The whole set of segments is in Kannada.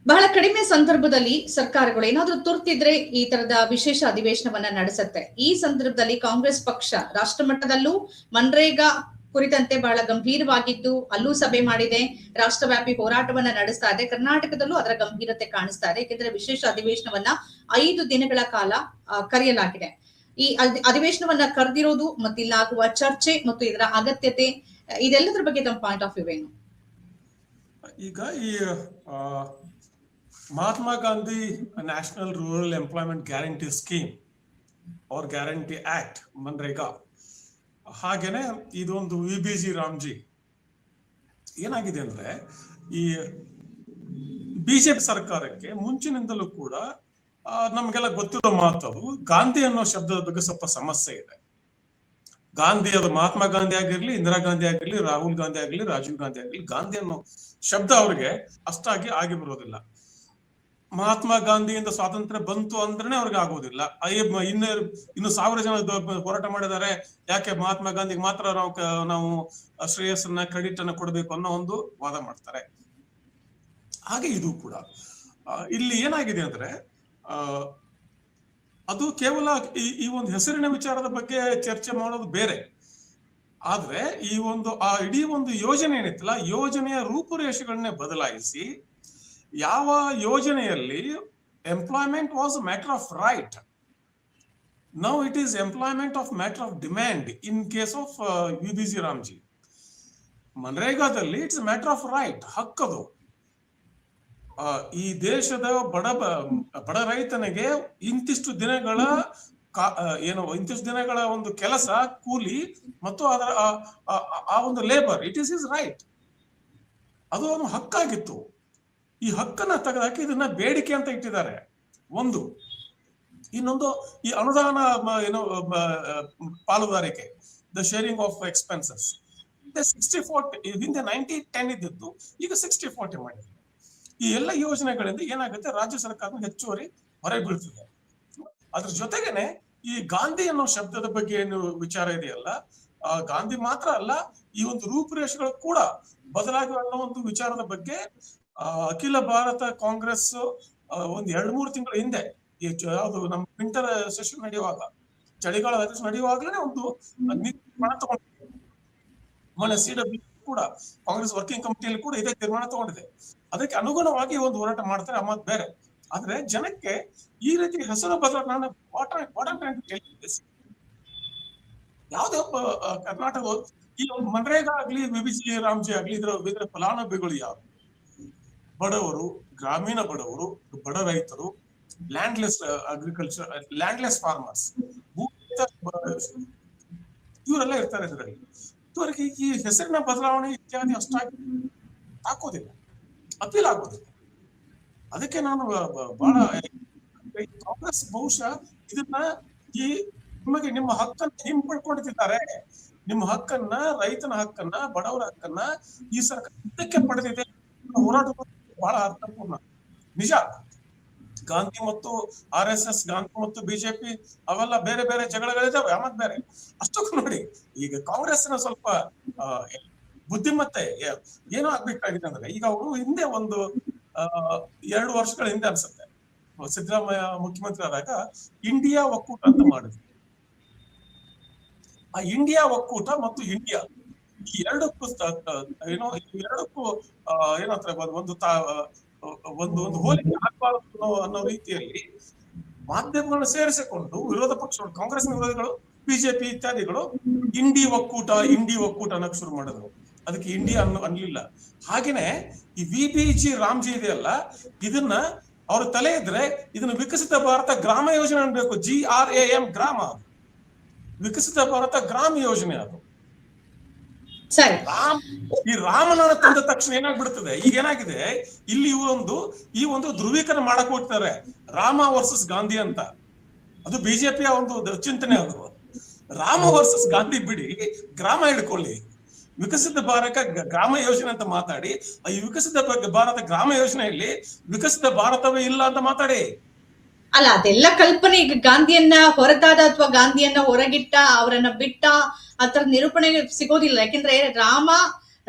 ಬಹಳ ಕಡಿಮೆ ಸಂದರ್ಭದಲ್ಲಿ ಸರ್ಕಾರಗಳು ಏನಾದ್ರೂ ತುರ್ತಿದ್ರೆ ಈ ತರದ ವಿಶೇಷ ಅಧಿವೇಶನವನ್ನ ನಡೆಸುತ್ತೆ. ಈ ಸಂದರ್ಭದಲ್ಲಿ ಕಾಂಗ್ರೆಸ್ ಪಕ್ಷ ರಾಷ್ಟ್ರ ಮಟ್ಟದಲ್ಲೂ ಮನ್ರೇಗಾ ಕುರಿತಂತೆ ಬಹಳ ಗಂಭೀರವಾಗಿದ್ದು ಅಲ್ಲೂ ಸಭೆ ಮಾಡಿದೆ, ರಾಷ್ಟ್ರವ್ಯಾಪಿ ಹೋರಾಟವನ್ನ ನಡೆಸ್ತಾ ಇದೆ. ಕರ್ನಾಟಕದಲ್ಲೂ ಅದರ ಗಂಭೀರತೆ ಕಾಣಿಸ್ತಾ ಇದೆ. ಯಾಕೆಂದ್ರೆ ವಿಶೇಷ ಅಧಿವೇಶನವನ್ನ 5 ದಿನಗಳ ಕಾಲ ಕರೆಯಲಾಗಿದೆ. ಈ ಅಧಿವೇಶನವನ್ನ ಕರೆದಿರೋದು ಮತ್ತು ಇಲ್ಲಾಗುವ ಚರ್ಚೆ ಮತ್ತು ಇದರ ಅಗತ್ಯತೆ ಇದೆಲ್ಲದರ ಬಗ್ಗೆ ತಮ್ಮ ಪಾಯಿಂಟ್ ಆಫ್ ವ್ಯೂ ಏನು? ಈಗ ಈ Mahatma Gandhi national rural employment guarantee scheme ಅವ್ರ ಗ್ಯಾರಂಟಿ ಆಕ್ಟ್ ಮನ್ರೇಗಾ, ಹಾಗೇನೆ ಇದೊಂದು ವಿಬಿಜಿ ರಾಮ್ಜಿ ಏನಾಗಿದೆ ಅಂದ್ರೆ ಈ ಬಿಜೆಪಿ ಸರ್ಕಾರಕ್ಕೆ ಮುಂಚಿನಿಂದಲೂ ಕೂಡ ನಮ್ಗೆಲ್ಲ ಗೊತ್ತಿರೋ ಮಾತದು ಗಾಂಧಿ ಅನ್ನೋ ಶಬ್ದದ ಬಗ್ಗೆ ಸ್ವಲ್ಪ ಸಮಸ್ಯೆ ಇದೆ. ಗಾಂಧಿ ಅದು ಮಹಾತ್ಮ ಗಾಂಧಿ ಆಗಿರ್ಲಿ, ಇಂದಿರಾ ಗಾಂಧಿ ಆಗಿರ್ಲಿ, ರಾಹುಲ್ ಗಾಂಧಿ ಆಗಿರ್ಲಿ, ರಾಜೀವ್ ಗಾಂಧಿ ಆಗಿರ್ಲಿ, ಗಾಂಧಿ ಅನ್ನೋ ಶಬ್ದ ಅವ್ರಿಗೆ ಅಷ್ಟಾಗಿ ಆಗಿ ಬರೋದಿಲ್ಲ. ಮಹಾತ್ಮ ಗಾಂಧಿಯಿಂದ ಸ್ವಾತಂತ್ರ್ಯ ಬಂತು ಅಂದ್ರೆ ಅವ್ರಿಗೆ ಆಗೋದಿಲ್ಲ. ಇನ್ನು 1000 ಜನ ಹೋರಾಟ ಮಾಡಿದ್ದಾರೆ, ಯಾಕೆ ಮಹಾತ್ಮ ಗಾಂಧಿಗೆ ಮಾತ್ರ ನಾವು ಶ್ರೇಯಸ್ಸನ್ನ ಕ್ರೆಡಿಟ್ ಅನ್ನ ಕೊಡಬೇಕು ಅನ್ನೋ ಒಂದು ವಾದ ಮಾಡ್ತಾರೆ. ಹಾಗೆ ಇದು ಕೂಡ ಇಲ್ಲಿ ಏನಾಗಿದೆ ಅಂದ್ರೆ ಅದು ಕೇವಲ ಈ ಒಂದು ಹೆಸರಿನ ವಿಚಾರದ ಬಗ್ಗೆ ಚರ್ಚೆ ಮಾಡೋದು ಬೇರೆ, ಆದ್ರೆ ಈ ಒಂದು ಇಡೀ ಒಂದು ಯೋಜನೆ ಏನಿತ್ತಲ್ಲ, ಯೋಜನೆಯ ರೂಪುರೇಷೆಗಳನ್ನೇ ಬದಲಾಯಿಸಿ ಯಾವ ಯೋಜನೆಯಲ್ಲಿ employment was matter of right, now it is employment of matter of demand in case of VBG Ramji. ಮನ್ರೇಗಾದಲ್ಲಿ ಇಟ್ಸ್ ಮ್ಯಾಟರ್ ಆಫ್ ರೈಟ್, ಹಕ್ಕದು. ಈ ದೇಶದ ಬಡ ರೈತನಿಗೆ ಇಂತಿಷ್ಟು ದಿನಗಳ ಇಂತಿಷ್ಟು ದಿನಗಳ ಒಂದು ಕೆಲಸ, ಕೂಲಿ ಮತ್ತು ಅದರ ಆ ಒಂದು labour, it is is right. ಅದು ಒಂದು ಹಕ್ಕಾಗಿತ್ತು. ಈ ಹಕ್ಕನ್ನ ತೆಗೆದಾಕಿ ಇದನ್ನ ಬೇಡಿಕೆ ಅಂತ ಇಟ್ಟಿದ್ದಾರೆ ಒಂದು. ಇನ್ನೊಂದು ಈ ಅನುದಾನ ಪಾಲುದಾರಿಕೆ, ದ ಶೇರಿಂಗ್ ಆಫ್ ಎಕ್ಸ್ಪೆನ್ಸಸ್ 60-40, ಹಿಂದೆ 90-10 ಇದ್ದಿದ್ದು ಈಗ 60-40 ಮಾಡಿದ್ರು. ಈ ಎಲ್ಲ ಯೋಜನೆಗಳಿಂದ ಏನಾಗುತ್ತೆ, ರಾಜ್ಯ ಸರ್ಕಾರ ಹೆಚ್ಚುವರಿ ಹೊರೆ ಬೀಳ್ತಿದೆ. ಅದ್ರ ಜೊತೆಗೇನೆ ಈ ಗಾಂಧಿ ಅನ್ನೋ ಶಬ್ದದ ಬಗ್ಗೆ ಏನು ವಿಚಾರ ಇದೆಯಲ್ಲ, ಗಾಂಧಿ ಮಾತ್ರ ಅಲ್ಲ, ಈ ಒಂದು ರೂಪುರೇಷೆಗಳು ಕೂಡ ಬದಲಾಗಿ ಅನ್ನೋ ಒಂದು ವಿಚಾರದ ಬಗ್ಗೆ ಅಖಿಲ ಭಾರತ ಕಾಂಗ್ರೆಸ್ ಒಂದ್ 2-3 ತಿಂಗಳ ಹಿಂದೆ ಯಾವುದು ನಮ್ಮ ವಿಂಟರ್ ಸೆಷನ್ ನಡೆಯುವಾಗ, ಚಳಿಗಾಲದ ಅಧಿವೇಶನ ನಡೆಯುವಾಗಲೇ ಒಂದು ತೀರ್ಮಾನ ತಗೊಂಡಿದೆ. ಮೊನ್ನೆ CW ಕೂಡ ಕಾಂಗ್ರೆಸ್ ವರ್ಕಿಂಗ್ ಕಮಿಟಿಯಲ್ಲಿ ಕೂಡ ಇದೇ ತೀರ್ಮಾನ ತಗೊಂಡಿದೆ. ಅದಕ್ಕೆ ಅನುಗುಣವಾಗಿ ಒಂದು ಹೋರಾಟ ಮಾಡ್ತಾರೆ, ಅಮ್ಮ ಬೇರೆ. ಆದ್ರೆ ಜನಕ್ಕೆ ಈ ರೀತಿ ಹೆಸರು ಬದಲಾವಣೆ ಯಾವುದೇ ಕರ್ನಾಟಕ ಈ ಒಂದು ಮನ್ರೇಗಾ ಆಗ್ಲಿ, ವಿಬಿಜಿ ರಾಮ್ಜಿ ಆಗ್ಲಿ, ಇದರ ಫಲಾನುಭವಿಗಳು ಯಾರು? ಬಡವರು, ಗ್ರಾಮೀಣ ಬಡವರು, ಬಡ ರೈತರು, ಲ್ಯಾಂಡ್ಲೆಸ್ ಅಗ್ರಿಕಲ್ಚರ್, ಲ್ಯಾಂಡ್ಲೆಸ್ ಫಾರ್ಮರ್ಸ್, ಇವರೆಲ್ಲ ಇರ್ತಾರೆ ಇದರಲ್ಲಿ. ಇವರಿಗೆ ಈ ಹೆಸರಿನ ಬದಲಾವಣೆ ಇತ್ಯಾದಿ ಅಷ್ಟಾಗಿ ಹಾಕೋದಿಲ್ಲ, ಅಪೀಲ್ ಆಗೋದಿಲ್ಲ. ಅದಕ್ಕೆ ನಾನು ಬಹಳ ಕಾಂಗ್ರೆಸ್ ಬಹುಶಃ ಇದನ್ನ ನಿಮಗೆ ನಿಮ್ಮ ಹಕ್ಕನ್ನ ಹಿಂಪಡ್ಕೊಂಡಿದ್ದಾರೆ, ನಿಮ್ಮ ಹಕ್ಕನ್ನ, ರೈತನ ಹಕ್ಕನ್ನ, ಬಡವರ ಹಕ್ಕನ್ನ ಈ ಸರ್ಕಾರ ಇದಕ್ಕೆ ಪಡೆದಿದೆ. ಹೋರಾಟ ಬಹಳ ಅರ್ಥಪೂರ್ಣ, ನಿಜ. ಗಾಂಧಿ ಮತ್ತು RSS, ಗಾಂಧಿ ಮತ್ತು ಬಿಜೆಪಿ ಅವೆಲ್ಲ ಬೇರೆ ಬೇರೆ ಜಗಳಗಳಿದಾವೆ, ಆಮತ್ ಬೇರೆ. ಅಷ್ಟಕ್ಕೂ ನೋಡಿ, ಈಗ ಕಾಂಗ್ರೆಸ್ನ ಸ್ವಲ್ಪ ಬುದ್ಧಿಮತ್ತೆ ಏನೋ ಆಗ್ಬೇಕಾಗಿದೆ ಅಂದ್ರೆ, ಈಗ ಅವರು ಹಿಂದೆ ಒಂದು 2 ವರ್ಷಗಳ ಹಿಂದೆ ಅನ್ಸುತ್ತೆ, ಸಿದ್ದರಾಮಯ್ಯ ಮುಖ್ಯಮಂತ್ರಿ ಆದಾಗ ಇಂಡಿಯಾ ಒಕ್ಕೂಟ ಅಂತ ಮಾಡಿದ್ರು. ಆ ಇಂಡಿಯಾ ಒಕ್ಕೂಟ ಮತ್ತು ಇಂಡಿಯಾ ಈ ಎರಡಕ್ಕೂ ಏನಂತಾರೆ ಒಂದು ಹೋಲಿಕೆ ಆಗಬಾರದು ಅನ್ನೋ ರೀತಿಯಲ್ಲಿ ಮಾಧ್ಯಮಗಳನ್ನು ಸೇರಿಸಿಕೊಂಡು ವಿರೋಧ ಪಕ್ಷಗಳು, ಕಾಂಗ್ರೆಸ್ನ ವಿರೋಧಿಗಳು, ಬಿಜೆಪಿ ಇತ್ಯಾದಿಗಳು ಇಂಡಿ ಒಕ್ಕೂಟ ಅನ್ನೋಕೆ ಶುರು ಮಾಡಿದ್ರು. ಅದಕ್ಕೆ ಇಂಡಿಯಾ ಅನ್ಲಿಲ್ಲ. ಹಾಗೇನೆ ಈ ವಿಬಿಜಿ ರಾಮ್ಜಿ ಇದೆಯಲ್ಲ, ಇದನ್ನ ಅವ್ರ ತಲೆ ಇದ್ರೆ ಇದನ್ನ ವಿಕಸಿತ ಭಾರತ ಗ್ರಾಮ ಯೋಜನೆ ಅನ್ಬೇಕು. GRAM, ಗ್ರಾಮ, ವಿಕಸಿತ ಭಾರತ ಗ್ರಾಮ ಯೋಜನೆ. ಅದು ಈ ರಾಮನಾಥ ತಂದ ತಕ್ಷಣ ಏನಾಗ್ಬಿಡ್ತದೆ, ಈಗ ಏನಾಗಿದೆ ಇಲ್ಲಿ ಈ ಒಂದು ಧ್ರುವೀಕರಣ ಮಾಡಕ್ ಹೋಗ್ತಾರೆ, ರಾಮ ವರ್ಸಸ್ ಗಾಂಧಿ ಅಂತ. ಅದು ಬಿಜೆಪಿಯ ಒಂದು ಚಿಂತನೆ. ಅದು ರಾಮ ವರ್ಸಸ್ ಗಾಂಧಿ ಬಿಡಿ, ಗ್ರಾಮ ಹಿಡ್ಕೊಳ್ಳಿ. ವಿಕಸಿತ ಭಾರತ ಗ್ರಾಮ ಯೋಜನೆ ಅಂತ ಮಾತಾಡಿ, ಈ ವಿಕಸಿತ ಭಾರತ ಗ್ರಾಮ ಯೋಜನೆಯಲ್ಲಿ ವಿಕಸಿತ ಭಾರತವೇ ಇಲ್ಲ ಅಂತ ಮಾತಾಡಿ. ಅಲ್ಲ, ಅದೆಲ್ಲ ಕಲ್ಪನೆ. ಈಗ ಗಾಂಧಿಯನ್ನ ಹೊರತಾದ ಅಥವಾ ಗಾಂಧಿಯನ್ನ ಹೊರಗಿಟ್ಟ, ಅವರನ್ನ ಬಿಟ್ಟ ಆತರ ನಿರೂಪಣೆ ಸಿಗೋದಿಲ್ಲ. ಯಾಕೆಂದ್ರೆ ರಾಮ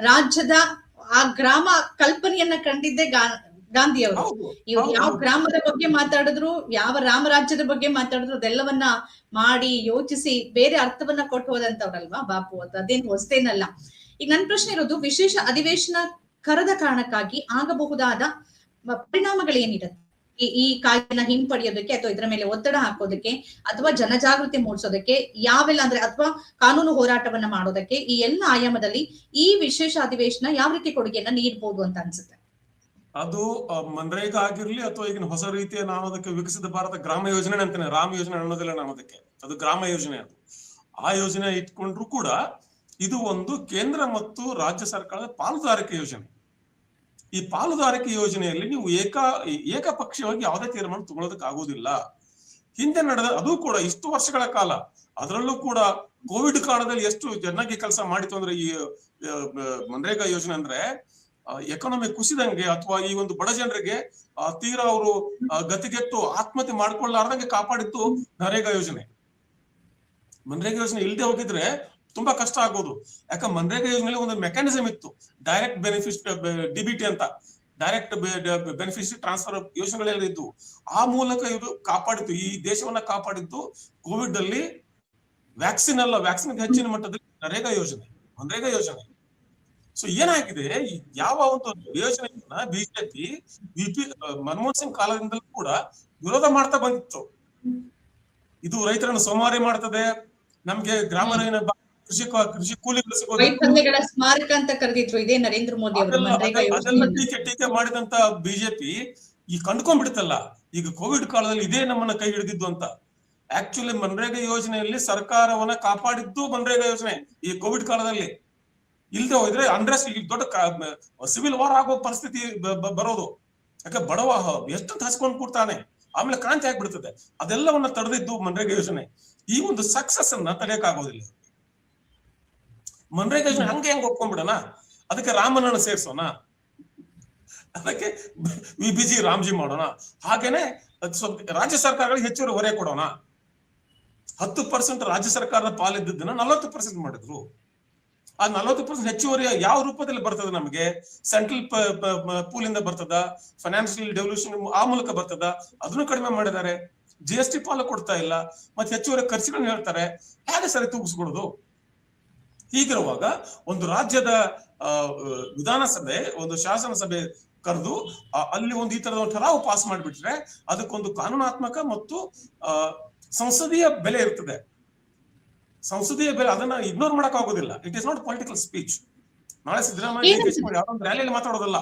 ರಾಜ್ಯದ ಆ ಗ್ರಾಮ ಕಲ್ಪನೆಯನ್ನ ಕಂಡಿದ್ದೆ ಗಾಂಧಿ ಅವರು. ಹೌದು ಇವ್ರು ಹೌದು ಯಾವ ಹೌದು ಗ್ರಾಮದ ಬಗ್ಗೆ ಮಾತಾಡಿದ್ರು, ಯಾವ ರಾಮರಾಜ್ಯದ ಬಗ್ಗೆ ಮಾತಾಡಿದ್ರು, ಅದೆಲ್ಲವನ್ನ ಮಾಡಿ ಯೋಚಿಸಿ ಬೇರೆ ಅರ್ಥವನ್ನ ಕೊಟ್ಟು ಹೋದಂತವ್ರಲ್ವಾ ಬಾಪು ಅಂತ. ಅದೇನು ಹೊಸತೇನಲ್ಲ. ಈಗ ನನ್ ಪ್ರಶ್ನೆ ಇರೋದು, ವಿಶೇಷ ಅಧಿವೇಶನ ಕರೆದ ಕಾರಣಕ್ಕಾಗಿ ಆಗಬಹುದಾದ ಪರಿಣಾಮಗಳೇನಿರುತ್ತೆ ಈ ಕಾಯ್ದೆನ ಹಿಂಪಡೆಯೋದಕ್ಕೆ, ಅಥವಾ ಇದರ ಮೇಲೆ ಒತ್ತಡ ಹಾಕೋದಕ್ಕೆ, ಅಥವಾ ಜನಜಾಗೃತಿ ಮೂಡಿಸೋದಕ್ಕೆ, ಯಾವೆಲ್ಲ ಅಂದ್ರೆ ಅಥವಾ ಕಾನೂನು ಹೋರಾಟವನ್ನ ಮಾಡೋದಕ್ಕೆ, ಈ ಎಲ್ಲ ಆಯಾಮದಲ್ಲಿ ಈ ವಿಶೇಷ ಅಧಿವೇಶನ ಯಾವ ರೀತಿ ಕೊಡುಗೆಯನ್ನ ನೀಡಬಹುದು ಅಂತ ಅನ್ಸುತ್ತೆ? ಅದು ಮನ್ರೇಗಾ ಆಗಿರ್ಲಿ ಅಥವಾ ಈಗಿನ ಹೊಸ ರೀತಿಯ ನಾನು ಅದಕ್ಕೆ ವಿಕಸಿತ ಭಾರತ ಗ್ರಾಮ ಯೋಜನೆ ಅಂತಾನೆ, ರಾಮ ಯೋಜನೆ ಅನ್ನೋದಿಲ್ಲ ನಾನು ಅದಕ್ಕೆ, ಅದು ಗ್ರಾಮ ಯೋಜನೆ. ಅದು ಆ ಯೋಜನೆ ಇಟ್ಕೊಂಡ್ರು ಕೂಡ ಇದು ಒಂದು ಕೇಂದ್ರ ಮತ್ತು ರಾಜ್ಯ ಸರ್ಕಾರದ ಪಾಲುದಾರಿಕೆ ಯೋಜನೆ. ಈ ಪಾಲುದಾರಿಕೆ ಯೋಜನೆಯಲ್ಲಿ ನೀವು ಏಕಪಕ್ಷೀಯವಾಗಿ ಯಾವುದೇ ತೀರ್ಮಾನ ತಗೊಳ್ಳೋದಕ್ಕೆ ಆಗುವುದಿಲ್ಲ. ಹಿಂದೆ ನಡೆದ ಅದು ಕೂಡ ಇಷ್ಟು ವರ್ಷಗಳ ಕಾಲ, ಅದರಲ್ಲೂ ಕೂಡ ಕೋವಿಡ್ ಕಾಲದಲ್ಲಿ ಎಷ್ಟು ಚೆನ್ನಾಗಿ ಕೆಲಸ ಮಾಡಿತು ಅಂದ್ರೆ ಈ ಮನ್ರೇಗಾ ಯೋಜನೆ ಅಂದ್ರೆ, ಎಕಾನಮಿ ಕುಸಿದಂಗೆ ಅಥವಾ ಈ ಒಂದು ಬಡ ಜನರಿಗೆ ತೀರಾ ಅವರು ಗತಿಗೆಟ್ಟು ಆತ್ಮಹತ್ಯೆ ಮಾಡ್ಕೊಳ್ಳಾರ್ದಂಗೆ ಕಾಪಾಡಿತ್ತು ನರೇಗಾ ಯೋಜನೆ. ಮನ್ರೇಗಾ ಯೋಜನೆ ಇಲ್ಲದೆ ಹೋಗಿದ್ರೆ ತುಂಬಾ ಕಷ್ಟ ಆಗೋದು. ಯಾಕಂದ್ರೆ ಮನ್ರೇಗಾ ಯೋಜನೆಯಲ್ಲಿ ಒಂದು ಮೆಕ್ಯಾನಿಸಮ್ ಇತ್ತು, ಡೈರೆಕ್ಟ್ ಬೆನಿಫಿಟ್ ಡಿಬಿಟಿ ಅಂತ, ಡೈರೆಕ್ಟ್ ಬೆನಿಫಿಷರಿ ಟ್ರಾನ್ಸ್ಫರ್ ಯೋಜನೆಗಳೆಲ್ಲ ಇದ್ದು, ಆ ಮೂಲಕ ಇದು ಕಾಪಾಡಿತ್ತು, ಈ ದೇಶವನ್ನ ಕಾಪಾಡಿದ್ದು. ಕೋವಿಡ್ ಅಲ್ಲಿ ವ್ಯಾಕ್ಸಿನ್ ಹೆಚ್ಚಿನ ಮಟ್ಟದಲ್ಲಿ ನರೇಗಾ ಯೋಜನೆ, ಮನ್ರೇಗಾ ಯೋಜನೆ. ಸೊ ಏನಾಗಿದೆ, ಯಾವ ಒಂದು ಯೋಜನೆಯನ್ನ ಬಿಜೆಪಿ ಮನಮೋಹನ್ ಸಿಂಗ್ ಕಾಲದಿಂದಲೂ ಕೂಡ ವಿರೋಧ ಮಾಡ್ತಾ ಬಂದಿತ್ತು. ಇದು ರೈತರನ್ನು ಸೋಮಾರಿ ಮಾಡ್ತದೆ, ನಮ್ಗೆ ಗ್ರಾಮೀಣ ಕೃಷಿ ಕೂಲಿಗಳು ಸಿಗೋದು, ವೈಫಲ್ಯಗಳ ಸ್ಮಾರಕ ಅಂತ ಕರೆದಿದ್ರು ಇದೇ ನರೇಂದ್ರ ಮೋದಿ ಅವರು ಮನ್ರೇಗಾ ಅದೆಲ್ಲ ಯೋಜನೆ. ಟೀಕೆ ಮಾಡಿದಂತ ಬಿಜೆಪಿ ಈಗ ಕಂಡುಕೊಂಡ್ಬಿಡುತ್ತಲ್ಲ, ಈಗ ಕೋವಿಡ್ ಕಾಲದಲ್ಲಿ ಇದೇ ನಮ್ಮನ್ನ ಕೈ ಹಿಡಿದಿದ್ದು ಅಂತ. ಆಕ್ಚುಲಿ ಮನ್ರೇಗಾ ಯೋಜನೆಯಲ್ಲಿ ಸರ್ಕಾರವನ್ನ ಕಾಪಾಡಿದ್ದು ಮನ್ರೇಗಾ ಯೋಜನೆ. ಈ ಕೋವಿಡ್ ಕಾಲದಲ್ಲಿ ಇಲ್ದೆ ಹೋದ್ರೆ ಅಂಡ್ರೆಸ್ಟ್ ದೊಡ್ಡ ಸಿವಿಲ್ ವಾರ್ ಆಗೋ ಪರಿಸ್ಥಿತಿ ಬರೋದು. ಯಾಕೆ ಬಡವ ಎಷ್ಟು ಹಸ್ಕೊಂಡ್ ಕೂಡ್ತಾನೆ, ಆಮೇಲೆ ಕ್ರಾಂತಿ ಆಗ್ಬಿಡ್ತದೆ. ಅದೆಲ್ಲವನ್ನ ತಡೆದಿದ್ದು ಮನ್ರೇಗಾ ಯೋಜನೆ. ಈ ಒಂದು ಸಕ್ಸಸ್ ಅನ್ನ ತಡೆಯಕ್ಕಾಗೋದಿಲ್ಲ. ಮನ್ರೇಗಾ ಯೋಜನೆ ಹೆಂಗ್ ಒಪ್ಕೊಂಡ್ಬಿಡೋಣ, ಅದಕ್ಕೆ ರಾಮನನ್ನು ಸೇರ್ಸೋಣ, ಅದಕ್ಕೆ ವಿಬಿಜಿ ರಾಮ್ಜಿ ಮಾಡೋಣ. ಹಾಗೇನೆ ರಾಜ್ಯ ಸರ್ಕಾರಗಳಿಗೆ ಹೆಚ್ಚುವರಿ ಹೊರೆ ಕೊಡೋಣ. 10% ರಾಜ್ಯ ಸರ್ಕಾರದ ಪಾಲಿದ್ದನ್ನ 40% ಮಾಡಿದ್ರು. ಆ 40% ಹೆಚ್ಚುವರಿ ಯಾವ ರೂಪದಲ್ಲಿ ಬರ್ತದೆ ನಮಗೆ? ಸೆಂಟ್ರಲ್ ಪೂಲ್ ಇಂದ ಬರ್ತದ, ಫೈನಾನ್ಷಿಯಲ್ ಡೆವಲ್ಯೂಷನ್ ಆ ಮೂಲಕ ಬರ್ತದ, ಅದನ್ನು ಕಡಿಮೆ ಮಾಡಿದ್ದಾರೆ. GST ಪಾಲು ಕೊಡ್ತಾ ಇಲ್ಲ, ಮತ್ತೆ ಹೆಚ್ಚುವರಿ ಖರ್ಚುಗಳನ್ನ ಹೇಳ್ತಾರೆ. ಹೇಗೆ ಸರಿ ತೂಗಿಸ್ಕೊಡೋದು? ಹೀಗಿರುವಾಗ ಒಂದು ರಾಜ್ಯದ ವಿಧಾನಸಭೆ, ಒಂದು ಶಾಸನ ಸಭೆ ಕರೆದು ಅಲ್ಲಿ ಒಂದು ಈ ತರದ ಒಂದು ಠರಾವು ಪಾಸ್ ಮಾಡಿಬಿಟ್ರೆ ಅದಕ್ಕೊಂದು ಕಾನೂನಾತ್ಮಕ ಮತ್ತು ಸಂಸದೀಯ ಬೆಲೆ ಇರ್ತದೆ. ಸಂಸದೀಯ ಬೆಲೆ ಅದನ್ನ ಇಗ್ನೋರ್ ಮಾಡಕ್ ಆಗೋದಿಲ್ಲ. It is not political speech. ನಾಳೆ ಸಿದ್ದರಾಮಯ್ಯ ಯಾರೊಂದು ರ್ಯಾಲಿಯಲ್ಲಿ ಮಾತಾಡೋದಲ್ಲ.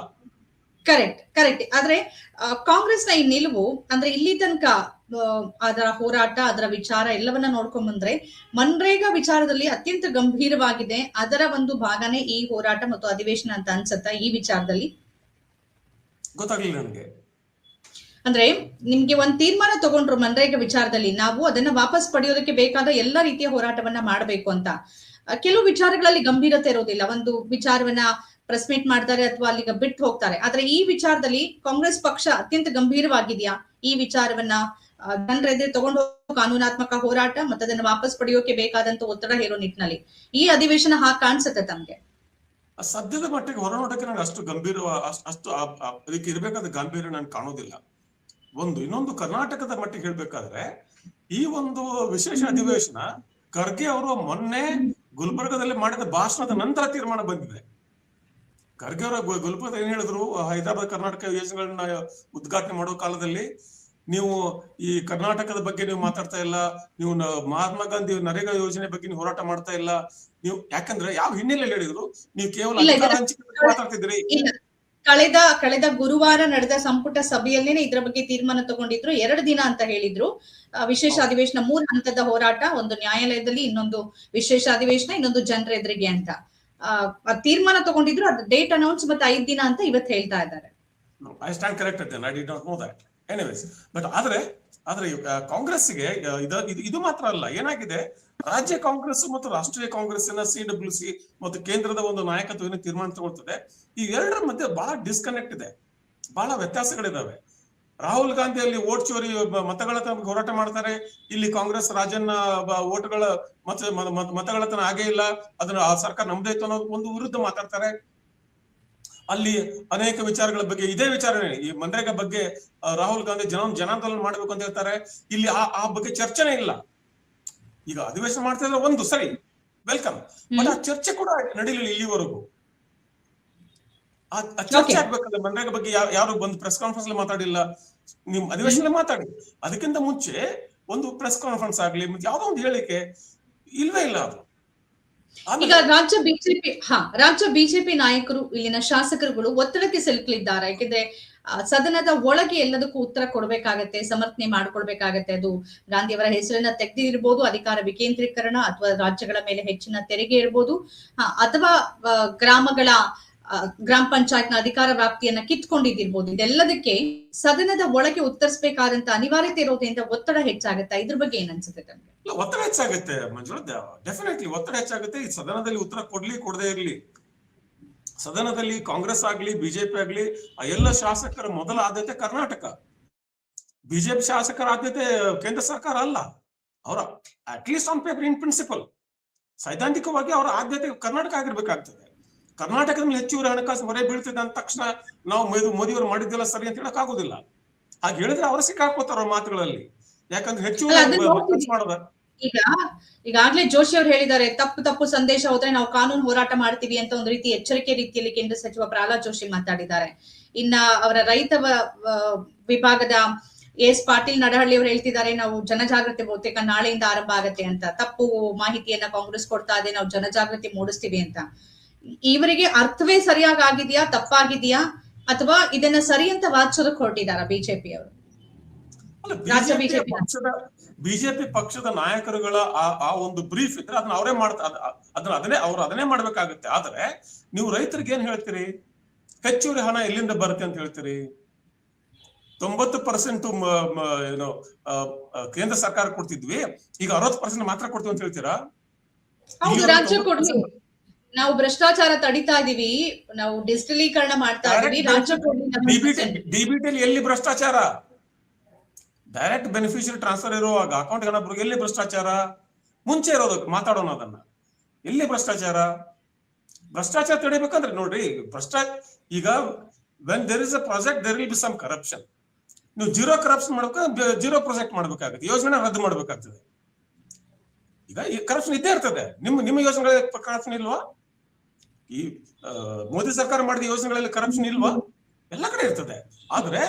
ಕರೆಕ್ಟ್. ಆದ್ರೆ ಕಾಂಗ್ರೆಸ್ನ ಈ ನಿಲುವು ಅಂದ್ರೆ ಇಲ್ಲಿ ತನಕ ಅದರ ಹೋರಾಟ, ಅದರ ವಿಚಾರ ಎಲ್ಲವನ್ನ ನೋಡ್ಕೊಂಡ್ ಬಂದ್ರೆ ಮನ್ರೇಗಾ ವಿಚಾರದಲ್ಲಿ ಅತ್ಯಂತ ಗಂಭೀರವಾಗಿದೆ. ಅದರ ಒಂದು ಭಾಗನೇ ಈ ಹೋರಾಟ ಮತ್ತು ಅಧಿವೇಶನ ಅಂತ ಅನ್ಸತ್ತ ಈ ವಿಚಾರದಲ್ಲಿ? ಗೊತ್ತಾಗ್ಲಿಲ್ಲ ನನಗೆ. ಅಂದ್ರೆ ನಿಮ್ಗೆ ಒಂದ್ ತೀರ್ಮಾನ ತಗೊಂಡ್ರು ಮನ್ರೇಗಾ ವಿಚಾರದಲ್ಲಿ, ನಾವು ಅದನ್ನ ವಾಪಸ್ ಪಡೆಯೋದಕ್ಕೆ ಬೇಕಾದ ಎಲ್ಲಾ ರೀತಿಯ ಹೋರಾಟವನ್ನ ಮಾಡಬೇಕು ಅಂತ. ಕೆಲವು ವಿಚಾರಗಳಲ್ಲಿ ಗಂಭೀರತೆ ಇರೋದಿಲ್ಲ. ಒಂದು ವಿಚಾರವನ್ನ ಪ್ರೆಸ್ ಮೀಟ್ ಮಾಡ್ತಾರೆ ಅಥವಾ ಅಲ್ಲಿಗೆ ಬಿಟ್ಟು ಹೋಗ್ತಾರೆ. ಆದ್ರೆ ಈ ವಿಚಾರದಲ್ಲಿ ಕಾಂಗ್ರೆಸ್ ಪಕ್ಷ ಅತ್ಯಂತ ಗಂಭೀರವಾಗಿದೆಯಾ? ಈ ವಿಚಾರವನ್ನ ಜನರ ಎದುರು ತಗೊಂಡು ಕಾನೂನಾತ್ಮಕ ಹೋರಾಟ ಮತ್ತೆ ಅದನ್ನ ವಾಪಸ್ ಪಡೆಯೋಕೆ ಬೇಕಾದಂತ ಒತ್ತಡ ಹೇರೋ ನಿಟ್ಟಿನಲ್ಲಿ ಈ ಅಧಿವೇಶನ ಹಾಗೆ ಕಾಣಿಸುತ್ತೆ ತಮ್ಗೆ? ಸದ್ಯದ ಮಟ್ಟಿಗೆ ಹೊರನೋಟಕ್ಕೆ ನನಗೆ ಅಷ್ಟು ಗಂಭೀರ, ಅಷ್ಟು ಅದಕ್ಕೆ ಇರ್ಬೇಕಾದ ಗಂಭೀರ ನಾನು ಕಾಣೋದಿಲ್ಲ. ಇನ್ನೊಂದು ಕರ್ನಾಟಕದ ಮಟ್ಟಿಗೆ ಹೇಳ್ಬೇಕಾದ್ರೆ ಈ ಒಂದು ವಿಶೇಷ ಅಧಿವೇಶನ ಖರ್ಗೆ ಅವರು ಮೊನ್ನೆ ಗುಲ್ಬರ್ಗದಲ್ಲಿ ಮಾಡಿದ ಭಾಷಣದ ನಂತರ ತೀರ್ಮಾನ ಬಂದಿದೆ. ಖರ್ಗೆ ಅವರ ಗುಲ್ಬರ್ಗ ಏನ್ ಹೇಳಿದ್ರು, ಹೈದರಾಬಾದ್ ಕರ್ನಾಟಕ ಯೋಜನೆಗಳನ್ನ ಉದ್ಘಾಟನೆ ಮಾಡೋ ಕಾಲದಲ್ಲಿ ನೀವು ಈ ಕರ್ನಾಟಕದ ಬಗ್ಗೆ ನೀವು ಮಾತಾಡ್ತಾ ಇಲ್ಲ, ನೀವು ಮಹಾತ್ಮ ಗಾಂಧಿ ನರೇಗಾ ಯೋಜನೆ ಬಗ್ಗೆ ನೀವು ಹೋರಾಟ ಮಾಡ್ತಾ ಇಲ್ಲ, ನೀವು ಯಾಕಂದ್ರೆ ಯಾವ ಹಿನ್ನೆಲೆಯಲ್ಲಿ ಹೇಳಿದ್ರು, ನೀವು ಕೇವಲ ಮಾತಾಡ್ತಿದ್ರಿ. ಕಳೆದ ಗುರುವಾರ ನಡೆದ ಸಂಪುಟ ಸಭೆಯಲ್ಲೇನೆ ಇದ್ರ ಬಗ್ಗೆ ತೀರ್ಮಾನ ತಗೊಂಡಿದ್ರು. 2 ದಿನ ಅಂತ ಹೇಳಿದ್ರು. ವಿಶೇಷ ಅಧಿವೇಶನ 3 ಹಂತದ ಹೋರಾಟ, ಒಂದು ನ್ಯಾಯಾಲಯದಲ್ಲಿ, ಇನ್ನೊಂದು ವಿಶೇಷ ಅಧಿವೇಶನ, ಇನ್ನೊಂದು ಜನರ ಎದುರಿಗೆ ಅಂತ ತೀರ್ಮಾನ ತಗೊಂಡಿದ್ರು. ಅದು ಡೇಟ್ ಅನೌನ್ಸ್ ಮತ್ತೆ 5 ದಿನ ಅಂತ ಇವತ್ತು ಹೇಳ್ತಾ ಇದ್ದಾರೆ. I stand corrected. I did not no that. Anyways, but ಆದ್ರೆ ಕಾಂಗ್ರೆಸ್ಗೆ ಇದು ಮಾತ್ರ ಅಲ್ಲ, ಏನಾಗಿದೆ, ರಾಜ್ಯ ಕಾಂಗ್ರೆಸ್ ಮತ್ತು ರಾಷ್ಟ್ರೀಯ ಕಾಂಗ್ರೆಸ್ಸಿನ CWC ಮತ್ತು ಕೇಂದ್ರದ ಒಂದು ನಾಯಕತ್ವ ಏನು ತೀರ್ಮಾನ ತಗೊಳ್ತದೆ, ಈ ಎರಡರ ಮಧ್ಯೆ ಬಹಳ ಡಿಸ್ಕನೆಕ್ಟ್ ಇದೆ, ಬಹಳ ವ್ಯತ್ಯಾಸಗಳಿದಾವೆ. ರಾಹುಲ್ ಗಾಂಧಿ ಅಲ್ಲಿ ವೋಟ್ ಚೋರಿ ಮತಗಳತನ ಹೋರಾಟ ಮಾಡ್ತಾರೆ, ಇಲ್ಲಿ ಕಾಂಗ್ರೆಸ್ ರಾಜನ್ನ ವೋಟ್ಗಳ ಮತಗಳತನ ಆಗೇ ಇಲ್ಲ, ಅದನ್ನ ಆ ಸರ್ಕಾರ ನಮ್ದೇ ಇತ್ತು ಅನ್ನೋ ಒಂದು ವಿರುದ್ಧ ಮಾತಾಡ್ತಾರೆ. ಅಲ್ಲಿ ಅನೇಕ ವಿಚಾರಗಳ ಬಗ್ಗೆ ಇದೇ ವಿಚಾರನೆ ಈ ಮನ್ರೇಗಾ ಬಗ್ಗೆ ರಾಹುಲ್ ಗಾಂಧಿ ಜನಾಂದೋಲನ ಮಾಡ್ಬೇಕು ಅಂತ ಹೇಳ್ತಾರೆ. ಇಲ್ಲಿ ಆ ಬಗ್ಗೆ ಚರ್ಚೆನೇ ಇಲ್ಲ. ಈಗ ಅಧಿವೇಶನ ಮಾಡ್ತಿದ್ರೆ ಒಂದು ಸರಿ ವೆಲ್ಕಮ್, ಬಟ್ ಆ ಚರ್ಚೆ ಕೂಡ ನಡೀಲಿಲ್ಲ ಇಲ್ಲಿವರೆಗೂ. ಆ ಚರ್ಚೆ ಆಗ್ಬೇಕಂದ್ರೆ ಮನ್ರೇಗಾ ಬಗ್ಗೆ ಯಾರು ಬಂದು ಪ್ರೆಸ್ ಕಾನ್ಫರೆನ್ಸ್ ಅಲ್ಲಿ ಮಾತಾಡಿಲ್ಲ. ನಿಮ್ ಅಧಿವೇಶನ ಮಾತಾಡಿ, ಅದಕ್ಕಿಂತ ಮುಂಚೆ ಒಂದು ಪ್ರೆಸ್ ಕಾನ್ಫರೆನ್ಸ್ ಆಗ್ಲಿ ಯಾವ್ದೋ ಒಂದು ಹೇಳಿಕೆ ಇಲ್ವೇ ಇಲ್ಲ. ಅದು ಈಗ ರಾಜ್ಯ ಬಿಜೆಪಿ ನಾಯಕರು, ಇಲ್ಲಿನ ಶಾಸಕರುಗಳು ಒತ್ತಡಕ್ಕೆ ಸಿಲುಕಲಿದ್ದಾರೆ. ಯಾಕೆಂದ್ರೆ ಸದನದ ಒಳಗೆ ಎಲ್ಲದಕ್ಕೂ ಉತ್ತರ ಕೊಡ್ಬೇಕಾಗತ್ತೆ, ಸಮರ್ಥನೆ ಮಾಡ್ಕೊಳ್ಬೇಕಾಗತ್ತೆ. ಅದು ಗಾಂಧಿಯವರ ಹೆಸರನ್ನ ತೆಗೆದಿರ್ಬೋದು, ಅಧಿಕಾರ ವಿಕೇಂದ್ರೀಕರಣ, ಅಥವಾ ರಾಜ್ಯಗಳ ಮೇಲೆ ಹೆಚ್ಚಿನ ತೆರಿಗೆ ಇರ್ಬೋದು, ಅಥವಾ ಗ್ರಾಮ ಪಂಚಾಯತ್ನ ಅಧಿಕಾರ ವ್ಯಾಪ್ತಿಯನ್ನ ಕಿತ್ಕೊಂಡಿದ್ದಿರ್ಬೋದು. ಇದೆಲ್ಲದಕ್ಕೆ ಸದನದ ಒಳಗೆ ಉತ್ತರಿಸಬೇಕಾದಂತ ಅನಿವಾರ್ಯತೆ ಇರೋದ್ರಿಂದ ಒತ್ತಡ ಹೆಚ್ಚಾಗುತ್ತೆ. ಇದ್ರ ಬಗ್ಗೆ ಏನ್ ಅನ್ಸುತ್ತೆ ತಮ್ಗೆ? ಒತ್ತಡ ಹೆಚ್ಚಾಗುತ್ತೆ ಮಂಜುನಾಥ್, ಡೆಫಿನೆಟ್ಲಿ ಒತ್ತಡ ಹೆಚ್ಚಾಗುತ್ತೆ. ಈ ಸದನದಲ್ಲಿ ಉತ್ತರ ಕೊಡದೇ ಇರ್ಲಿ. ಸದನದಲ್ಲಿ ಕಾಂಗ್ರೆಸ್ ಆಗ್ಲಿ ಬಿಜೆಪಿ ಆಗ್ಲಿ ಆ ಎಲ್ಲ ಶಾಸಕರ ಮೊದಲ ಆದ್ಯತೆ ಕರ್ನಾಟಕ. ಬಿಜೆಪಿ ಶಾಸಕರ ಆದ್ಯತೆ ಕೇಂದ್ರ ಸರ್ಕಾರ ಅಲ್ಲ. ಅವರ at least on paper in principle ಸೈದ್ಧಾಂತಿಕವಾಗಿ ಅವರ ಆದ್ಯತೆ ಕರ್ನಾಟಕ ಆಗಿರ್ಬೇಕಾಗ್ತದೆ. ಕರ್ನಾಟಕದ ಮೇಲೆ ಹೆಚ್ಚುವರಿ ಹಣಕಾಸು ಹೊರೆ ಬೀಳ್ತಿದೆ ಅಂದ ತಕ್ಷಣ ನಾವು ಮೋದಿಯವರು ಮಾಡಿದ್ದೆಲ್ಲ ಸರಿ ಅಂತ ಹೇಳಕ್ ಆಗುದಿಲ್ಲ. ಹಾಗೆ ಹೇಳಿದ್ರೆ ಅವರು ಸಿಕ್ಕಾಕೋತಾರ ಮಾತುಗಳಲ್ಲಿ. ಯಾಕಂದ್ರೆ ಹೆಚ್ಚುವರಿ ಮಾಡೋದ. ಈಗಾಗ್ಲೇ ಜೋಶಿ ಅವರು ಹೇಳಿದ್ದಾರೆ, ತಪ್ಪು ಸಂದೇಶ ಹೋದ್ರೆ ನಾವು ಕಾನೂನು ಹೋರಾಟ ಮಾಡ್ತೀವಿ ಅಂತ ಒಂದು ರೀತಿ ಎಚ್ಚರಿಕೆ ರೀತಿಯಲ್ಲಿ ಕೇಂದ್ರ ಸಚಿವ ಪ್ರಹ್ಲಾದ್ ಜೋಶಿ ಮಾತಾಡಿದ್ದಾರೆ. ಇನ್ನ ಅವರ ರೈತ ವಿಭಾಗದ ಎಸ್ ಪಾಟೀಲ್ ನಡಹಳ್ಳಿ ಅವರು ಹೇಳ್ತಿದ್ದಾರೆ, ನಾವು ಜನಜಾಗೃತಿ ಬಹುತೇಕ ನಾಳೆಯಿಂದ ಆರಂಭ ಆಗತ್ತೆ ಅಂತ. ತಪ್ಪು ಮಾಹಿತಿಯನ್ನ ಕಾಂಗ್ರೆಸ್ ಕೊಡ್ತಾ ಇದೆ, ನಾವು ಜನಜಾಗೃತಿ ಮೂಡಿಸ್ತೀವಿ ಅಂತ. ಇವರಿಗೆ ಅರ್ಥವೇ ಸರಿಯಾಗಿ ಆಗಿದೆಯಾ, ತಪ್ಪಾಗಿದೆಯಾ, ಅಥವಾ ಇದನ್ನ ಸರಿ ಅಂತ ವಾದಿಸೋದಕ್ಕೆ ಹೊರಟಿದಾರ ಬಿಜೆಪಿ ಅವರು? ಬಿಜೆಪಿ ಪಕ್ಷದ ನಾಯಕರುಗಳ ಆ ಒಂದು ಬ್ರೀಫ್ ಇದ್ರೆ ಅದನ್ನ ಅವರೇ ಅದನ್ನೇ ಮಾಡ್ಬೇಕಾಗುತ್ತೆ. ಆದ್ರೆ ನೀವು ರೈತರಿಗೆ ಏನ್ ಹೇಳ್ತೀರಿ? ಹೆಚ್ಚುವರಿ ಹಣ ಎಲ್ಲಿಂದ ಬರುತ್ತೆ ಅಂತ ಹೇಳ್ತೀರಿ? 90% ಏನು ಕೇಂದ್ರ ಸರ್ಕಾರ ಕೊಡ್ತಿದ್ವಿ, ಈಗ 60% ಮಾತ್ರ ಕೊಡ್ತೀವಿ ಅಂತ ಹೇಳ್ತೀರಾ? ರಾಜ್ಯ ಕೊಡ್ಲಿ, ನಾವು ಭ್ರಷ್ಟಾಚಾರ ತಡಿತಾ ಇದೀವಿ, ನಾವು ಡಿಜಿಟಲೀಕರಣ ಮಾಡ್ತಾ ಇದೀವಿ. ಡಿಬಿಟಿ ಎಲ್ಲಿ ಭ್ರಷ್ಟಾಚಾರ? ಡೈರೆಕ್ಟ್ ಬೆನಿಫಿಷಿಯರಿ ಟ್ರಾನ್ಸ್ಫರ್ ಇರುವಾಗ ಅಕೌಂಟ್ ಹಣ ಬರೋದು ಎಲ್ಲಿ ಭ್ರಷ್ಟಾಚಾರ? ಮುಂಚೆ ಇರೋದಕ್ಕೆ ಮಾತಾಡೋಣ ಅದನ್ನ. ಎಲ್ಲಿ ಭ್ರಷ್ಟಾಚಾರ ತಡಿಬೇಕಂದ್ರೆ ನೋಡ್ರಿ, ಈಗ when there is a project there will be some corruption. ನೀವು ಜೀರೋ ಕರಪ್ಷನ್ ಮಾಡ್ಬೇಕು, ಜೀರೋ ಪ್ರಾಜೆಕ್ಟ್ ಮಾಡ್ಬೇಕಾಗುತ್ತೆ, ಯೋಜನೆ ರದ್ದು ಮಾಡ್ಬೇಕಾಗ್ತದೆ. ಈಗ ಈ ಕರಪ್ಷನ್ ಇದ್ದೇ ಇರ್ತದೆ. ನಿಮ್ಮ ಯೋಜನೆಗಳಲ್ಲಿ ಕರಪ್ಷನ್ ಇಲ್ವಾ? ಈ ಮೋದಿ ಸರ್ಕಾರ ಮಾಡಿದ ಯೋಜನೆಗಳಲ್ಲಿ ಕರಪ್ಷನ್ ಇಲ್ವಾ? ಎಲ್ಲ ಕಡೆ ಇರ್ತದೆ. ಆದ್ರೆ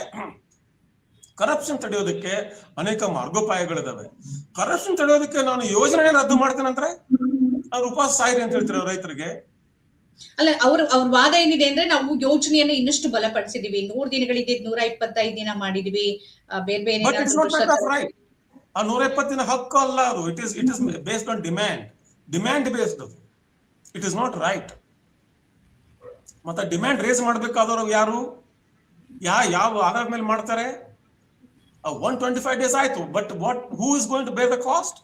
ಕರಪ್ಷನ್ ತಡೆಯೋದಕ್ಕೆ ಅನೇಕ ಮಾರ್ಗೋಪಾಯಗಳಿದಾವೆ. ಕರಪ್ಷನ್ ತಡೆಯೋದಕ್ಕೆ ನಾನು ಯೋಜನೆ ರದ್ದು ಮಾಡ್ತೇನೆ ಅಂದ್ರೆ ಅವ್ರು ಉಪವಾಸ ಸಾಯಿರಿ ಅಂತ ಹೇಳ್ತಾರೆ ರೈತರಿಗೆ. ಅಲ್ಲ, ಅವ್ರ ವಾದ ಏನಿದೆ ಅಂದ್ರೆ, ನಾವು ಯೋಜನೆಯನ್ನ ಇನ್ನಷ್ಟು ಬಲಪಡಿಸಿದೀವಿ, 100 ದಿನಗಳಿದ್ದ 125 ದಿನ ಮಾಡಿದೀವಿ, ಬೇರೆ ಬೇರೆ. ಆ 120 ದಿನ ಹಕ್ಕು ಅಲ್ಲ ಅದು. It is based on demand based. It is not right. ಮತ್ತೆ ಡಿಮ್ಯಾಂಡ್ ರೇಸ್ ಮಾಡ್ಬೇಕಾದವರು ಯಾರು? ಯಾವ ಆಧಾರದ ಮೇಲೆ ಮಾಡ್ತಾರೆ? 125 ಡೇಸ್ ಆಯ್ತು, but who is going to bear the cost?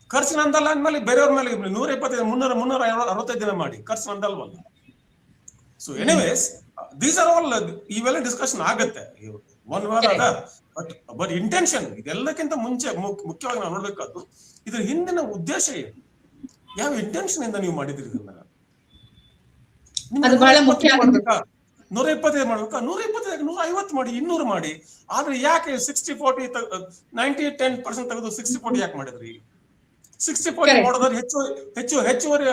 ಖರ್ಚು ನಂದಲ್ಲ ಅಂದ್ಮೇಲೆ ಬೇರೆಯವ್ರ ಮೇಲೆ 125 365 ದಿನ ಮಾಡಿ, ಖರ್ಚು ನಂದಲ್ವಲ್ಲ. So anyways these are all, ಇವೆಲ್ಲ ಡಿಸ್ಕಷನ್ ಆಗತ್ತೆ ಒನ್ ವಾರ ಅದ. ಬಟ್ ಇಂಟೆನ್ಷನ್ ಇದೆಲ್ಲಕ್ಕಿಂತ ಮುಂಚೆ ಮುಖ್ಯವಾಗಿ ನಾವು ನೋಡ್ಬೇಕಾದ್ದು ಇದ್ರ ಹಿಂದಿನ ಉದ್ದೇಶ ಏನು, ಯಾವ ಇಂಟೆನ್ಷನ್ ಇಂದ ನೀವು ಮಾಡಿದ್ರಿ ಇದನ್ನ. 125 ಮಾಡ್ಬೇಕಾ? 125 150 ಮಾಡಿ, 200 ಮಾಡಿ. ಆದ್ರೆ ಯಾಕೆ 60-40 90-10% ತೆಗೆದು 60-40 ಯಾಕೆ ಮಾಡಿದ್ರಿ? 60-40 ಮಾಡೋದ್ರೆ ಹೆಚ್ಚುವರಿ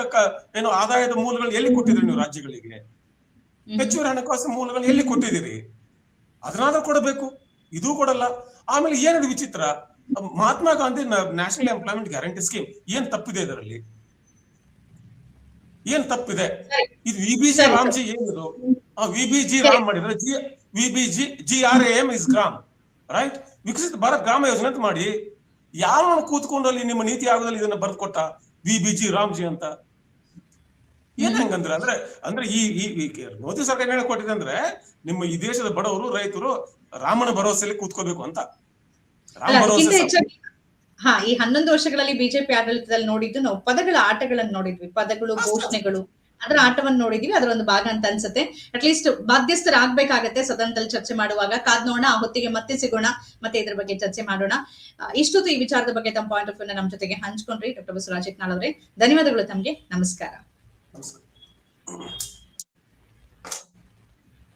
ಏನು ಆದಾಯದ ಮೂಲಗಳು ಎಲ್ಲಿ ಕೊಟ್ಟಿದ್ರಿ ನೀವು? ರಾಜ್ಯಗಳಿಗೆ ಹೆಚ್ಚುವರಿ ಹಣಕಾಸು ಮೂಲಗಳು ಎಲ್ಲಿ ಕೊಟ್ಟಿದ್ದೀರಿ? ಅದನ್ನಾದ್ರೂ ಕೊಡಬೇಕು, ಇದು ಕೊಡಲ್ಲ. ಆಮೇಲೆ ಏನಿದೆ ವಿಚಿತ್ರ, Mahatma Gandhi national employment guarantee scheme ಏನ್ ತಪ್ಪಿದೆ ಇದರಲ್ಲಿ? ಏನ್ ತಪ್ಪಿದೆ? ಇದು ವಿಬಿಜಿ ರಾಮ್ಜಿ ಏನಿದು? ವಿಬಿಜಿ ರಾಮ್ ಮಾಡಿದ್ರೆ GRAM ಇಸ್ ಗ್ರಾಮ್, ರೈಟ್? ವಿಕಸಿತ ಭಾರತ್ ಗ್ರಾಮ ಯೋಜನೆ ಅಂತ ಮಾಡಿ ಯಾವ ಕೂತ್ಕೊಂಡು ಅಲ್ಲಿ ನಿಮ್ಮ ನೀತಿ ಆಯೋಗದಲ್ಲಿ ಇದನ್ನ ಬರೆದು ಕೊಟ್ಟ ವಿಬಿಜಿ ರಾಮ್ಜಿ ಅಂತ? ಏನ್ ಹಂಗಂದ್ರೆ ಅಂದ್ರೆ ಈ ಮೋದಿ ಸರ್ಕಾರ ಹೇಳಿಕೊಟ್ಟಿದೆ ಅಂದ್ರೆ ನಿಮ್ಮ ಈ ದೇಶದ ಬಡವರು ರೈತರು ರಾಮನ ಭರವಸೆಯಲ್ಲಿ ಕೂತ್ಕೋಬೇಕು ಅಂತ. ಈ 11 ವರ್ಷಗಳಲ್ಲಿ ಬಿಜೆಪಿ ಆಡಳಿತದಲ್ಲಿ ನೋಡಿದ್ದು ನಾವು ಪದಗಳ ಆಟಗಳನ್ನು ನೋಡಿದ್ವಿ, ಪದಗಳು, ಘೋಷಣೆಗಳು, ಅದರ ಆಟವನ್ನು ನೋಡಿದ್ವಿ. ಅದರ ಒಂದು ಭಾಗ ಅಂತ ಅನ್ಸುತ್ತೆ. ಅಟ್ಲೀಸ್ಟ್ ಬಾಧ್ಯಸ್ಥರಾಗಬೇಕಾಗತ್ತೆ ಸದನದಲ್ಲಿ ಚರ್ಚೆ ಮಾಡುವಾಗ. ಕಾದ್ ನೋಡೋಣ, ಆ ಹೊತ್ತಿಗೆ ಮತ್ತೆ ಸಿಗೋಣ, ಮತ್ತೆ ಇದ್ರ ಬಗ್ಗೆ ಚರ್ಚೆ ಮಾಡೋಣ. ಇಷ್ಟೊತ್ತು ಈ ವಿಚಾರದ ಬಗ್ಗೆ ತಮ್ಮ ಪಾಯಿಂಟ್ ಆಫ್ ವ್ಯೂ ನಮ್ಮ ಜೊತೆಗೆ ಹಂಚ್ಕೊಂಡ್ರಿ ಡಾಕ್ಟರ್ ಬಸವರಾಜ್ ಯತ್ನಾಳ್ ಅವರೇ. ಧನ್ಯವಾದಗಳು ತಮ್ಗೆ. ನಮಸ್ಕಾರ.